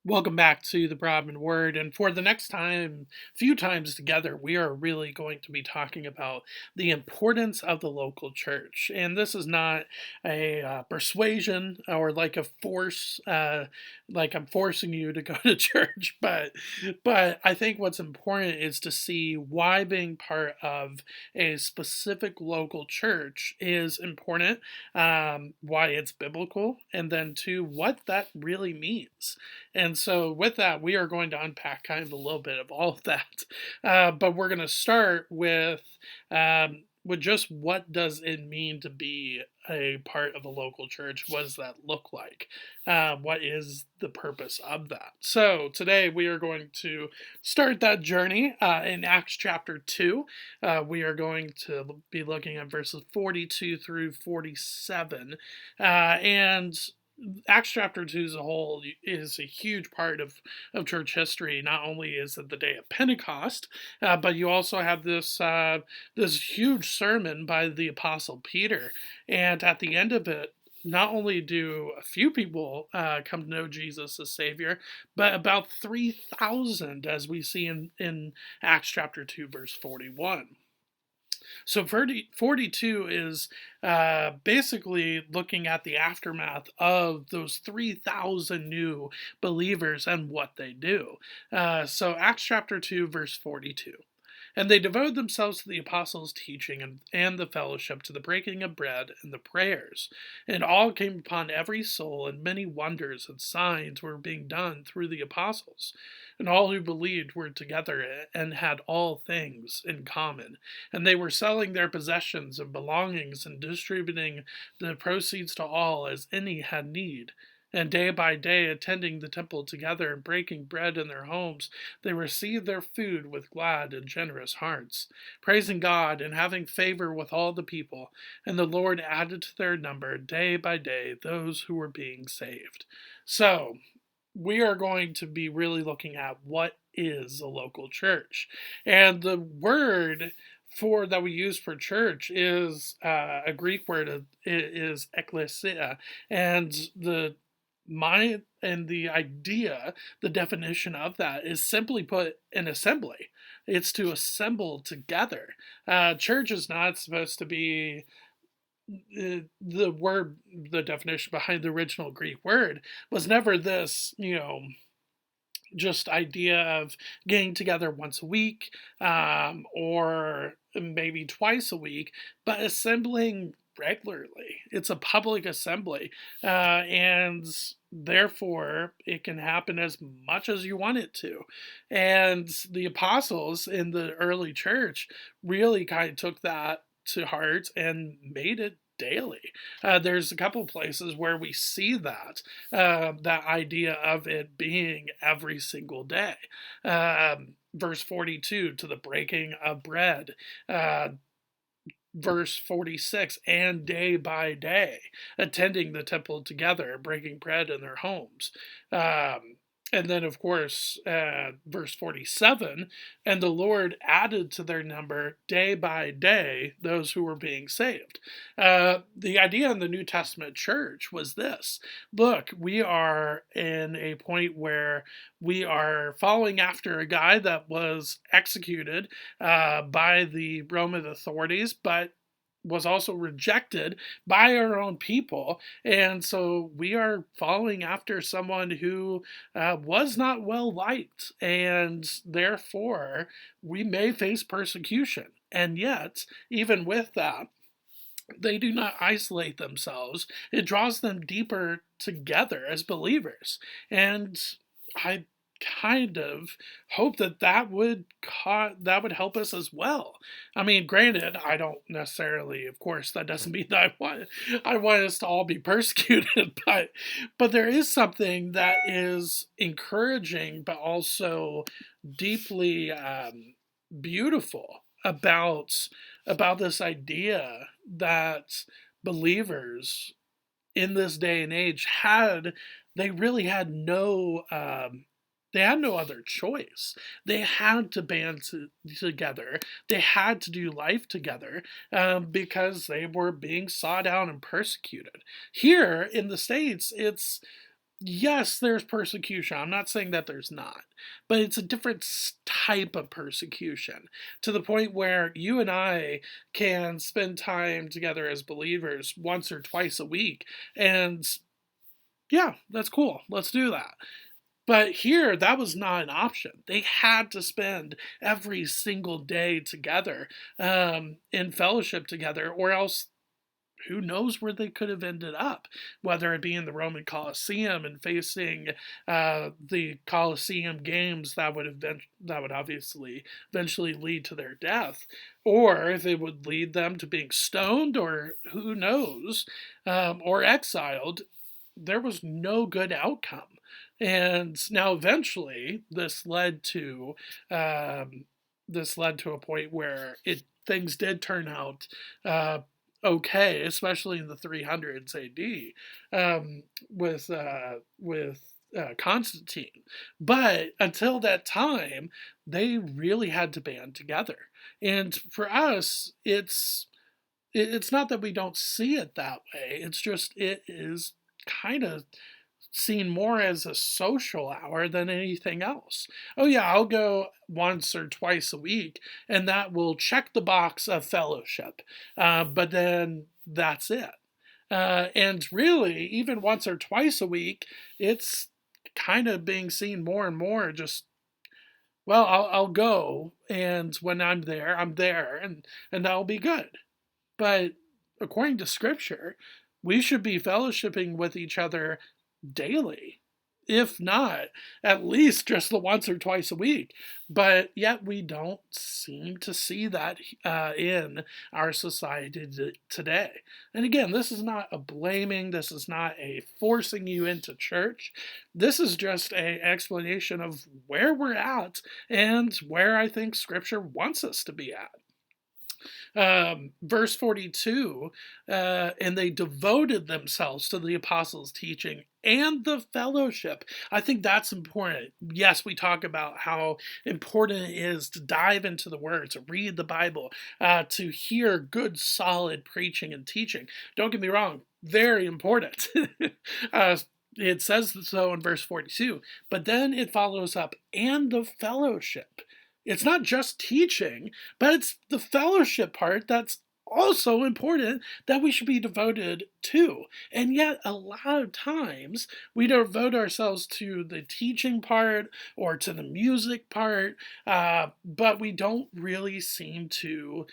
Welcome back to the Broadman Word. And for the next few times together, we are really going to be talking about the importance of the local church. And this is not a persuasion or like a force, like I'm forcing you to go to church. But I think what's important is to see why being part of a specific local church is important, why it's biblical, and then two, what that really means. And so, with that, we are going to unpack kind of a little bit of all of that. But we're going to start with just what does it mean to be a part of a local church? What does that look like? What is the purpose of that? So, today we are going to start that journey in Acts chapter 2. We are going to be looking at verses 42 through 47. And Acts chapter 2 as a whole is a huge part of church history. Not only is it the day of Pentecost, but you also have this huge sermon by the Apostle Peter. And at the end of it, not only do a few people come to know Jesus as Savior, but about 3,000, as we see in Acts chapter 2, verse 41. So 42 is basically looking at the aftermath of those 3,000 new believers and what they do. So Acts chapter 2, verse 42. And they devoted themselves to the apostles' teaching and the fellowship, to the breaking of bread and the prayers. And all came upon every soul, and many wonders and signs were being done through the apostles. And all who believed were together and had all things in common. And they were selling their possessions and belongings and distributing the proceeds to all as any had need. And day by day, attending the temple together and breaking bread in their homes, they received their food with glad and generous hearts, praising God and having favor with all the people. And the Lord added to their number day by day those who were being saved. So, we are going to be really looking at what is a local church. And the word for that we use for church is a Greek word. It is ekklesia, and the idea, the definition of that is simply put an assembly. It's to assemble together. Church is not supposed to be the word, the definition behind the original Greek word was never this, just idea of getting together once a week, or maybe twice a week, but assembling regularly. It's a public assembly, and therefore it can happen as much as you want it to. And the apostles in the early church really kind of took that to heart and made it daily. There's a couple places where we see that idea of it being every single day. Verse 42, to the breaking of bread. Verse 46, and day by day, attending the temple together, breaking bread in their homes. And then, of course, verse 47, and the Lord added to their number day by day those who were being saved. The idea in the New Testament church was this: look, we are in a point where we are following after a guy that was executed by the Roman authorities, but was also rejected by our own people. And so we are following after someone who was not well liked, and therefore we may face persecution. And yet, even with that, they do not isolate themselves. It draws them deeper together as believers. And I kind of hope that would help us as well. I mean, granted, I don't necessarily, of course, that doesn't mean that I want us to all be persecuted, but there is something that is encouraging, but also deeply beautiful about this idea that believers in this day and age they really had no they had no other choice. They had to together. They had to do life together, because they were being sought out and persecuted. Here in the States, it's Yes, there's persecution. I'm not saying that there's not, but it's a different type of persecution, to the point where you and I can spend time together as believers once or twice a week. And yeah, that's cool. Let's do that. But here, that was not an option. They had to spend every single day together, in fellowship together, or else who knows where they could have ended up, whether it be in the Roman Colosseum and facing the Colosseum games that would have been, that would obviously eventually lead to their death, or if it would lead them to being stoned, or who knows, or exiled. There was no good outcome. And now eventually um, this led to a point where it things did turn out uh, okay, especially in the 300s AD, with Constantine. But until that time, they really had to band together. And for us, it's not that we don't see it that way. It's just it is kind of seen more as a social hour than anything else. Oh, yeah, I'll go once or twice a week, and that will check the box of fellowship. But then that's it. And really, even once or twice a week, it's kind of being seen more and more just, well, I'll go, and when I'm there, and that'll be good. But according to scripture, we should be fellowshipping with each other daily, if not at least just the once or twice a week. But yet we don't seem to see that in our society today. And again, this is not a blaming, this is not a forcing you into church. This is just a explanation of where we're at and where I think scripture wants us to be at. Verse 42, and they devoted themselves to the apostles' teaching and the fellowship. I think that's important. Yes, we talk about how important it is to dive into the word, to read the Bible, to hear good, solid preaching and teaching. Don't get me wrong, very important. uh, it says so in verse 42, but then it follows up, and the fellowship. It's not just teaching, but it's the fellowship part that's also important that we should be devoted to. And yet, a lot of times, we devote ourselves to the teaching part or to the music part, but we don't really seem to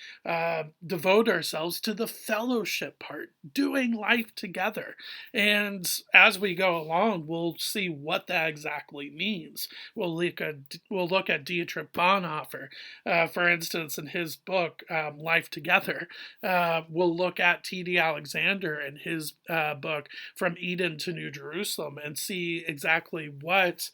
devote ourselves to the fellowship part, doing life together. And as we go along, we'll see what that exactly means. We'll look at Dietrich Bonhoeffer, for instance, in his book Life Together. We'll look at T.D. Alexander in his book From Eden to New Jerusalem and see exactly what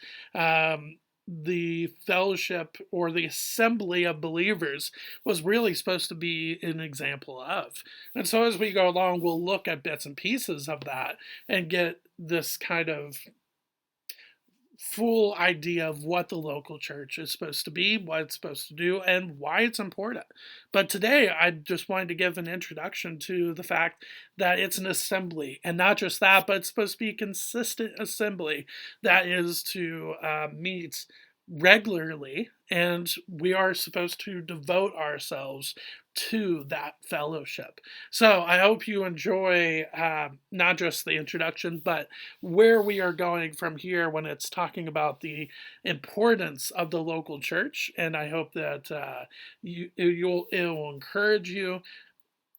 the fellowship or the assembly of believers was really supposed to be an example of. And so as we go along, we'll look at bits and pieces of that and get this kind of full idea of what the local church is supposed to be, what it's supposed to do, and why it's important. But today, I just wanted to give an introduction to the fact that it's an assembly, and not just that, but it's supposed to be a consistent assembly that is to meet regularly, and we are supposed to devote ourselves to that fellowship. So I hope you enjoy not just the introduction, but where we are going from here when it's talking about the importance of the local church. And I hope that it will encourage you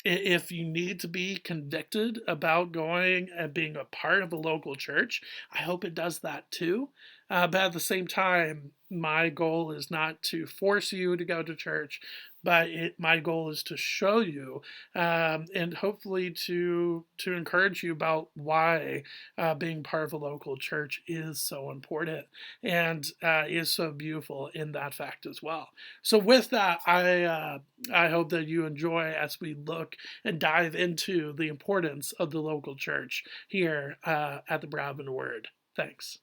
if you need to be convicted about going and being a part of a local church. I hope it does that too. But at the same time, my goal is not to force you to go to church, but my goal is to show you and hopefully to encourage you about why being part of a local church is so important and is so beautiful in that fact as well. So with that, I hope that you enjoy as we look and dive into the importance of the local church here at the Bradman Word. Thanks.